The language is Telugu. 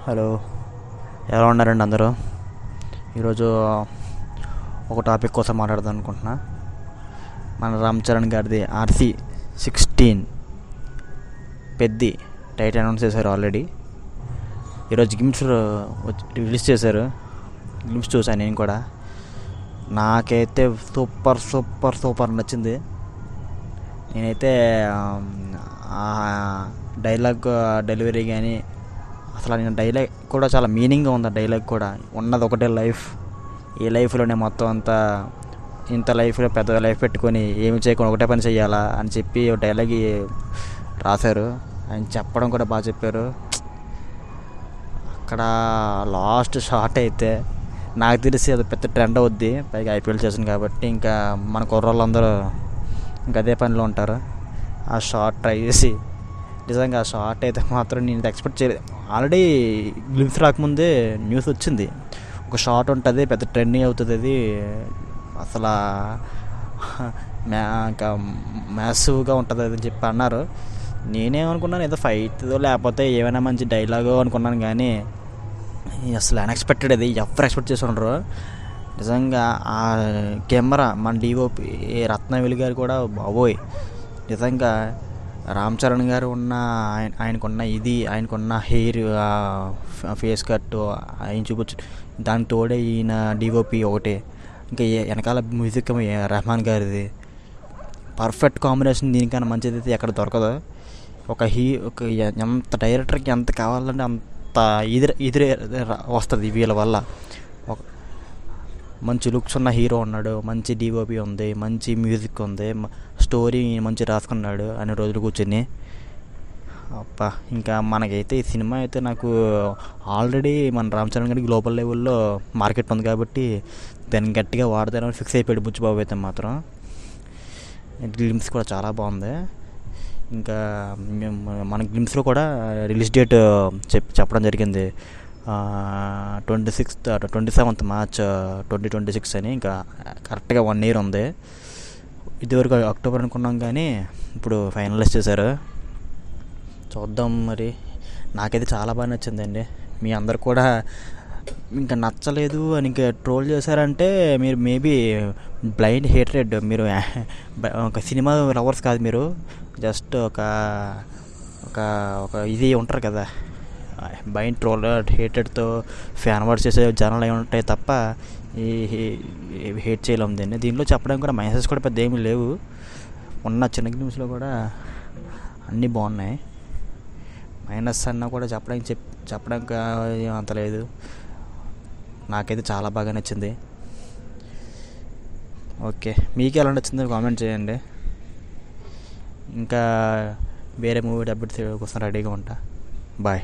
హలో, ఎలా ఉన్నారండి అందరూ? ఈరోజు ఒక టాపిక్ కోసం మాట్లాడదాం అనుకుంటున్నా. మన రామ్ చరణ్ గారిది RC16 పెద్ది టైటిల్ అనౌన్స్ చేశారు ఆల్రెడీ. ఈరోజు గ్లిమ్స్ రిలీజ్ చేశారు. గ్లిమ్స్ చూసాను నేను కూడా. నాకైతే సూపర్ సూపర్ సూపర్ నచ్చింది. నేనైతే డైలాగ్ డెలివరీ కానీ అసలు నేను డైలాగ్ కూడా చాలా మీనింగ్గా ఉంది. ఆ డైలాగ్ కూడా ఉన్నది ఒకటే లైఫ్, ఈ లైఫ్లోనే మొత్తం అంతా, ఇంత లైఫ్లో పెద్ద లైఫ్ పెట్టుకొని ఏమి చేయకుండా ఒకటే పని చేయాలా అని చెప్పి డైలాగ్ రాశారు. ఆయన చెప్పడం కూడా బాగా చెప్పారు. అక్కడ లాస్ట్ షాట్ అయితే నాకు తెలిసి అది పెద్ద ట్రెండ్ అవుద్ది. పైగా IPL చేసింది కాబట్టి ఇంకా మన కుర్రోళ్ళందరూ ఇంకా అదే పనిలో ఉంటారు. ఆ షాట్ ట్రై చేసి నిజంగా ఆ షాట్ అయితే మాత్రం నేను ఎక్స్పెక్ట్ చేయలేదు. ఆల్రెడీ గ్లిమ్స్ రాకముందే న్యూస్ వచ్చింది, ఒక షాట్ ఉంటుంది పెద్ద ట్రెండింగ్ అవుతుంది, అది అసలు ఇంకా మ్యాసివ్గా ఉంటుంది అని చెప్పి అన్నారు. నేనేమనుకున్నాను ఏదో ఫైట్దో లేకపోతే ఏమైనా మంచి డైలాగో అనుకున్నాను, కానీ అసలు అన్ఎక్స్పెక్టెడ్. అది ఎవరు ఎక్స్పెక్ట్ చేసి ఉండరు. నిజంగా ఆ కెమెరా మన DOP రత్నవేలు గారు కూడా బాబోయ్, నిజంగా రామ్ చరణ్ గారు ఆయనకున్న హెయిర్, ఫేస్ కట్ ఆయన చూపించు, దానికి తోడే ఈయన DOP ఒకటే, ఇంకా వెనకాల మ్యూజిక్ రెహమాన్ గారిది పర్ఫెక్ట్ కాంబినేషన్. దీనికన్నా మంచిది అయితే ఎక్కడ దొరకదు. ఒక ఎంత డైరెక్టర్కి ఎంత కావాలంటే అంత ఎదురే వస్తుంది వీళ్ళ వల్ల. మంచి లుక్స్ ఉన్న హీరో ఉన్నాడు, మంచి DOP ఉంది, మంచి మ్యూజిక్ ఉంది, స్టోరీ మంచి రాసుకున్నాడు అన్ని రోజులు కూర్చొని. అబ్బా, ఇంకా మనకైతే ఈ సినిమా అయితే నాకు ఆల్రెడీ మన రామ్ చరణ్ గారికి గ్లోబల్ లెవెల్లో మార్కెట్ ఉంది కాబట్టి దాన్ని గట్టిగా వాడతానని ఫిక్స్ అయిపోయాడు బుచ్చిబాబు అయితే మాత్రం. గ్లిమ్స్ కూడా చాలా బాగుంది. ఇంకా మన గ్లిమ్స్లో కూడా రిలీజ్ డేట్ చెప్పడం జరిగింది, 27th March 2026 అని. ఇంకా కరెక్ట్గా 1 year ఉంది. ఇదివరకు అక్టోబర్ అనుకున్నాం, కానీ ఇప్పుడు ఫైనలైజ్ చేశారు. చూద్దాం మరి. నాకైతే చాలా బాగా నచ్చిందండి. మీ అందరు కూడా ఇంకా నచ్చలేదు అని ఇంకా ట్రోల్ చేశారంటే మీరు మేబీ బ్లైండ్ హేట్రెడ్, మీరు ఒక సినిమా లవర్స్ కాదు, మీరు జస్ట్ ఒక ఇది ఉంటారు కదా, బ్లైండ్ ట్రోల్ హేటెడ్తో ఫ్యాన్ వర్డ్స్ చేసే జనాలు అవి ఉంటాయి తప్ప ఈ హేట్ చేయలేము దీన్ని. దీనిలో చెప్పడానికి కూడా మైనసెస్ కూడా పెద్ద ఏమీ లేవు. ఉన్న చిన్న గ్లిమ్స్లో కూడా అన్నీ బాగున్నాయి. మైనస్ అన్నా కూడా చెప్పడానికి అంత లేదు. నాకైతే చాలా బాగా నచ్చింది. ఓకే, మీకు ఎలా నచ్చిందో కామెంట్ చేయండి. ఇంకా వేరే మూవీ అప్డేట్స్ కోసం రెడీగా ఉంటా. బాయ్.